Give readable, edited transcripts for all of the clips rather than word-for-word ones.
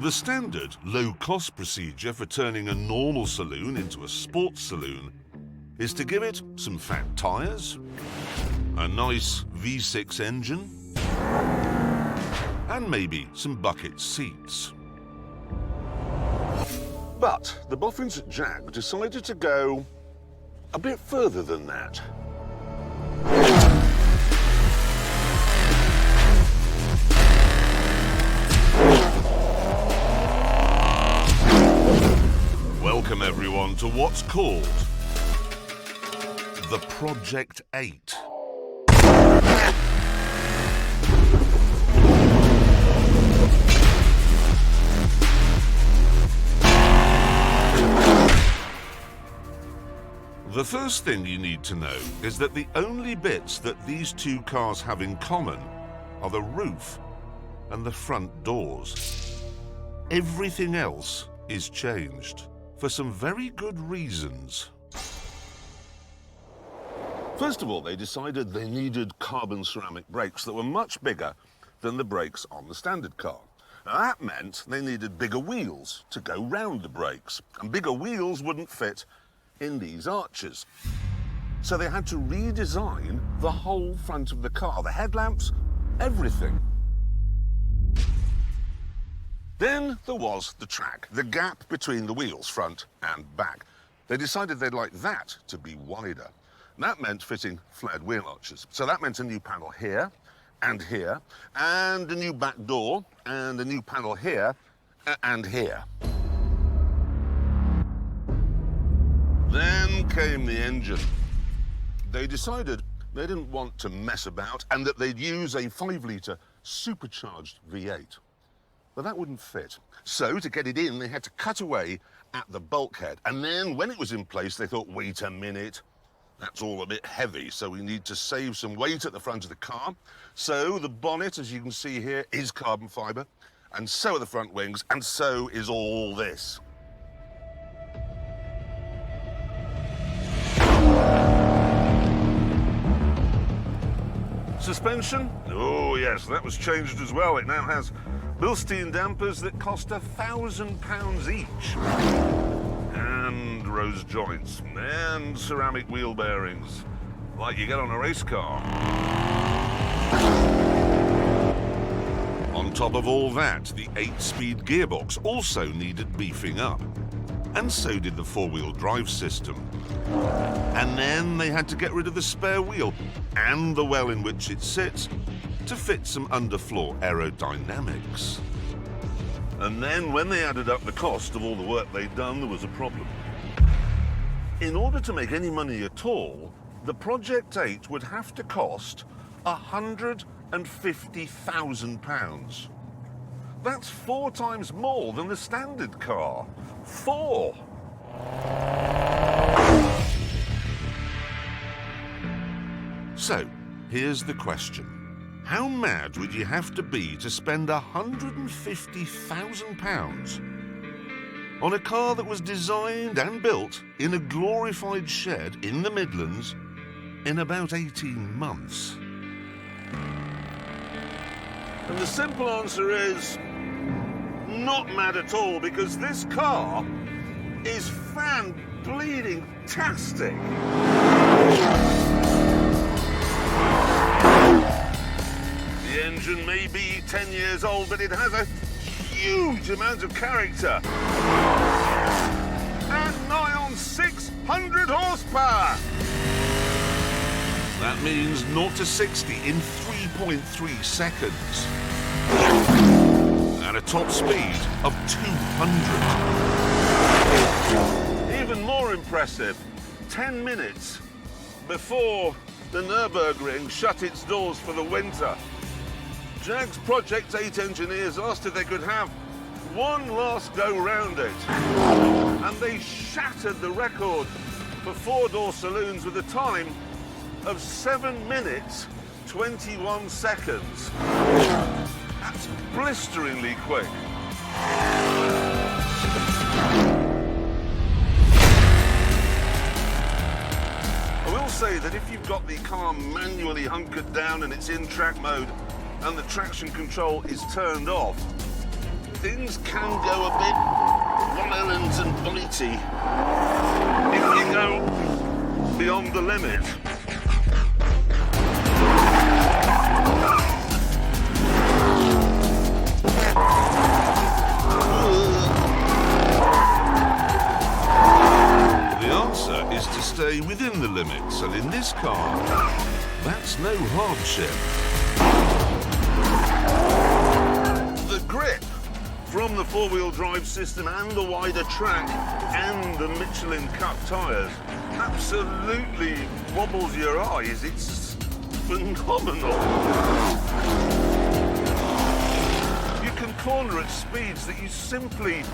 The standard low-cost procedure for turning a normal saloon into a sports saloon is to give it some fat tyres, a nice V6 engine, and maybe some bucket seats. But the boffins at Jag decided to go a bit further than that. Welcome everyone to what's called the Project 8. The first thing you need to know is that the only bits that these two cars have in common are the roof and the front doors. Everything else is changed for some very good reasons. First of all, they decided they needed carbon ceramic brakes that were much bigger than the brakes on the standard car. Now, that meant they needed bigger wheels to go round the brakes, and bigger wheels wouldn't fit in these arches. So they had to redesign the whole front of the car, the headlamps, everything. Then there was the track, the gap between the wheels, front and back. They decided they'd like that to be wider. And that meant fitting flared wheel arches. So that meant a new panel here, and a new back door, and a new panel here, and here. Then came the engine. They decided they didn't want to mess about and that they'd use a 5-litre supercharged V8. But that wouldn't fit. So to get it in, they had to cut away at the bulkhead. And then when it was in place, they thought, wait a minute, that's all a bit heavy, so we need to save some weight at the front of the car. So the bonnet, as you can see here, is carbon fibre, and so are the front wings, and so is all this. Suspension? Oh yes, that was changed as well. It now has Bilstein dampers that cost £1,000 each. And rose joints, and ceramic wheel bearings, like you get on a race car. On top of all that, the 8-speed gearbox also needed beefing up. And so did the 4-wheel drive system. And then they had to get rid of the spare wheel and the well in which it sits to fit some underfloor aerodynamics. And then when they added up the cost of all the work they'd done, there was a problem. In order to make any money at all, the Project 8 would have to cost £150,000. That's 4 times more than the standard car. 4! So, here's the question. How mad would you have to be to spend £150,000 on a car that was designed and built in a glorified shed in the Midlands in about 18 months? And the simple answer is not mad at all, because this car is fan-bleeding-tastic. The engine may be 10 years old, but it has a huge amount of character. And nigh on 600 horsepower. That means 0 to 60 in 3.3 seconds. At a top speed of 200. Even more impressive, 10 minutes before the Nürburgring shut its doors for the winter, Jag's Project 8 engineers asked if they could have one last go round it. And they shattered the record for 4-door saloons with a time of 7 minutes, 21 seconds. That's blisteringly quick. I will say that if you've got the car manually hunkered down and it's in track mode and the traction control is turned off, things can go a bit violent and bitey if you go beyond the limit. The answer is to stay within the limits, and in this car, that's no hardship. The grip from the four-wheel drive system and the wider track and the Michelin Cup tyres absolutely wobbles your eyes. It's phenomenal. You can corner at speeds that you simply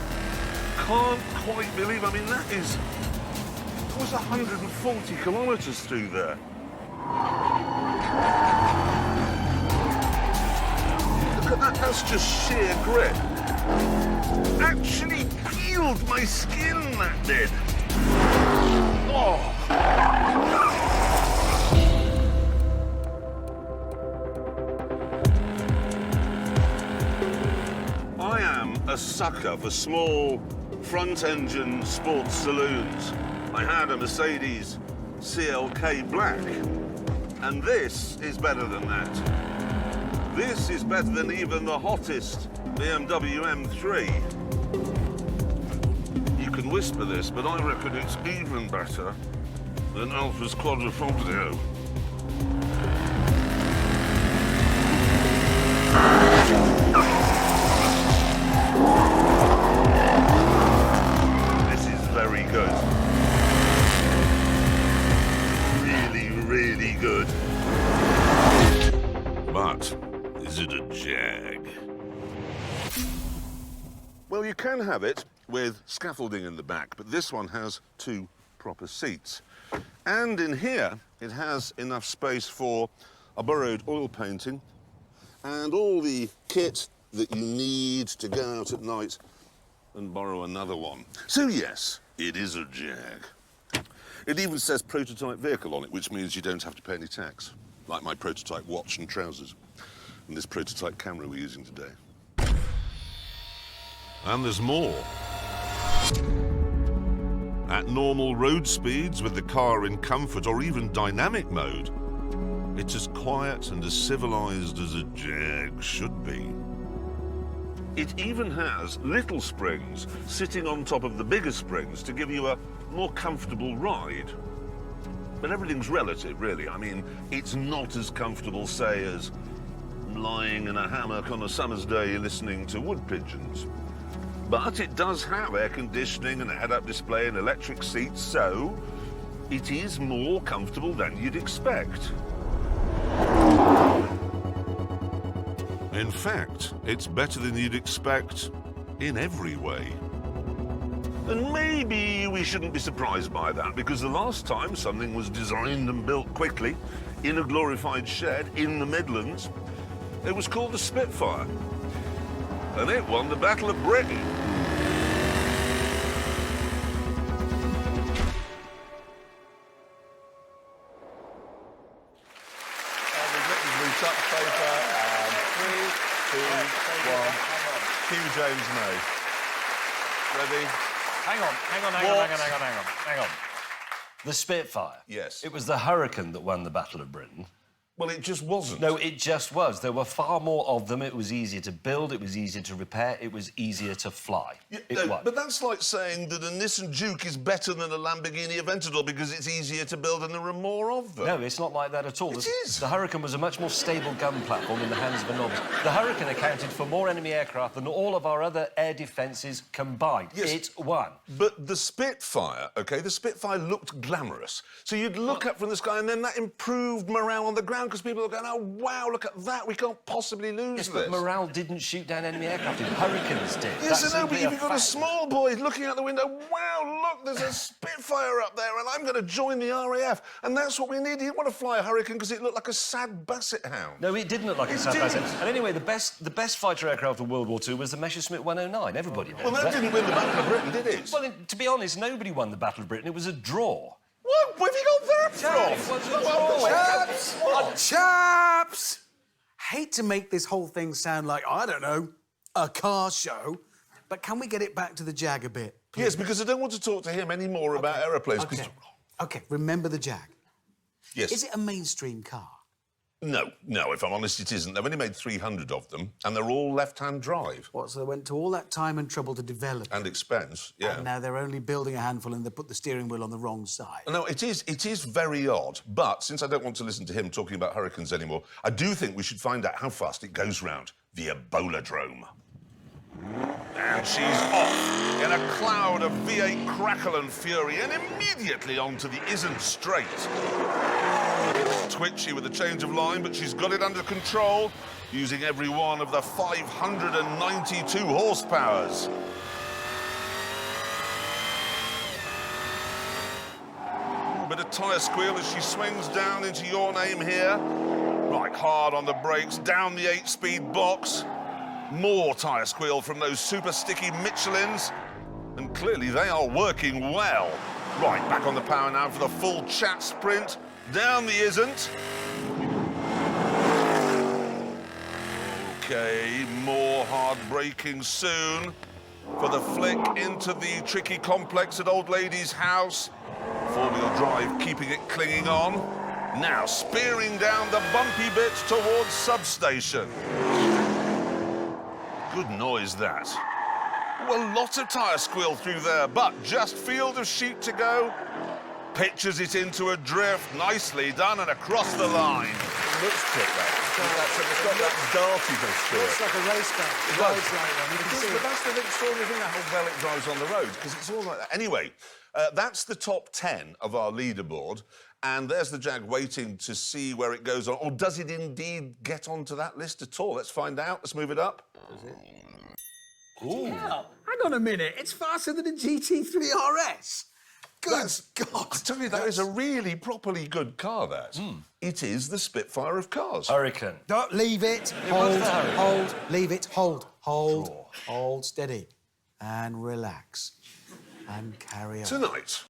can't quite believe. I mean, that was 140 kilometres through there. Look at that, that's just sheer grip. Actually peeled my skin, that did. Oh. I am a sucker for small front-engine sports saloons. I had a Mercedes CLK Black, and this is better than that. This is better than even the hottest BMW M3. You can whisper this, but I reckon it's even better than Alfa's Quadrifoglio. This is very good. Really, really good. But is it a Jag? Well, you can have it with scaffolding in the back, but this one has two proper seats. And in here, it has enough space for a borrowed oil painting and all the kit that you need to go out at night and borrow another one. So yes, it is a Jag. It even says prototype vehicle on it, which means you don't have to pay any tax, like my prototype watch and trousers and this prototype camera we're using today. And there's more. At normal road speeds with the car in comfort or even dynamic mode, it's as quiet and as civilized as a Jag should be. It even has little springs sitting on top of the bigger springs to give you a more comfortable ride. But everything's relative, really. I mean, it's not as comfortable, say, as lying in a hammock on a summer's day listening to wood pigeons. But it does have air conditioning and a head-up display and electric seats, so it is more comfortable than you'd expect. In fact, it's better than you'd expect in every way. And maybe we shouldn't be surprised by that, because the last time something was designed and built quickly in a glorified shed in the Midlands, it was called the Spitfire. And it won the Battle of Britain. Hugh James May. Ready? Hang on. The Spitfire. Yes. It was the Hurricane that won the Battle of Britain. Well, it just wasn't. No, it just was. There were far more of them. It was easier to build, it was easier to repair, it was easier to fly. Yeah, it was. But that's like saying that a Nissan Juke is better than a Lamborghini Aventador because it's easier to build and there are more of them. No, it's not like that at all. It is. The Hurricane was a much more stable gun platform in the hands of a novice. The Hurricane accounted for more enemy aircraft than all of our other air defences combined. Yes. It won. But the Spitfire, OK, the Spitfire looked glamorous. So you'd look up from the sky and then that improved morale on the ground because people were going, oh, wow, look at that, we can't possibly lose yes, this. But morale didn't shoot down enemy aircraft. Hurricanes did. Yes, That's I know, but simply you've got a fact. small boy looking out the window, wow, look, there's a Spitfire up there and I'm going to join the RAF. And that's what we need. He didn't want to fly a Hurricane because it looked like a sad basset hound. No, it didn't look like a sad basset. And anyway, the best fighter aircraft of World War II was the Messerschmitt 109. Everybody knows Well, that didn't win the Battle of Britain, did it? Well, to be honest, nobody won the Battle of Britain. It was a draw. What? Where have you got that It was from? a draw. Chaps! Chaps! Hate to make this whole thing sound like, I don't know, a car show, but can we get it back to the Jag a bit, please? Yes, because I don't want to talk to him anymore about aeroplanes. 'cause- Okay. OK, remember the Jag. Yes. Is it a mainstream car? No, if I'm honest, it isn't. They've only made 300 of them, and they're all left-hand drive. What, so they went to all that time and trouble to develop it? And expense, yeah. And now they're only building a handful and they put the steering wheel on the wrong side. No, it is very odd, but since I don't want to listen to him talking about hurricanes anymore, I do think we should find out how fast it goes round the Ebola-drome. And she's off in a cloud of V8 crackle and fury and immediately onto the Isn't Straight. Twitchy with a change of line, but she's got it under control, using every one of the 592 horsepowers. Bit of tyre squeal as she swings down into Your Name here. Right, hard on the brakes, down the 8-speed box. More tyre squeal from those super sticky Michelins. And clearly they are working well. Right, back on the power now for the full chat sprint. Down the Isn't. OK, more hard braking soon for the flick into the tricky complex at Old Lady's house. Four-wheel drive keeping it clinging on. Now spearing down the bumpy bit towards substation. Good noise, that. Well, a lot of tyre squeal through there, but just field of sheep to go. Pitches it into a drift. Nicely done and across the line. It looks quick, that. It's got that dartiness to it. Looks like a race car. It drives like one. You can see But it. that's the extraordinary thing, how well it drives on the road, because it's all like that. Anyway, that's the top 10 of our leaderboard, and there's the Jag waiting to see where it goes on. Or does it indeed get onto that list at all? Let's find out. Let's move it up. Ooh. Hang on a minute. It's faster than a GT3 RS. Good God. I tell you, that is a really properly good car, that. It is the Spitfire of cars. Hurricane. Don't leave it. was the Hurricane. Hold. Leave it. Hold. Hold. Steady. And relax. And carry on. Tonight,